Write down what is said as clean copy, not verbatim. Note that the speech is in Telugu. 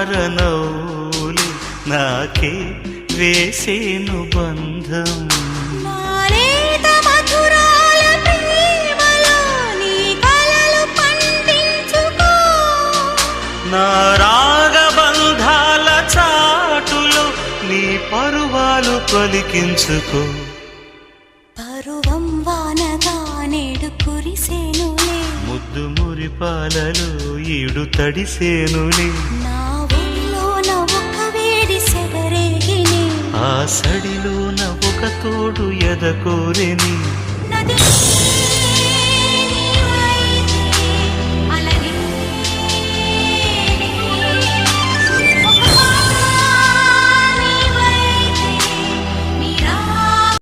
తారనౌలి నాకే వేసేను బంధం. నాలేత మధురాల ప్రేమలో నీ కలలు పండించుకో, నా రాగబంధాల చాటులో నీ పరువాలు పలికించుకో. పరువం వానగా నేడు కురిసేనులే, ముద్దు మురిపాలలో ఈడు తడిసేనులే. నా ఒడిలోన ఒక వేడి సెగరేగిని, ఆ సడిలోన ఒక తోడు ఎదకోరెని. నది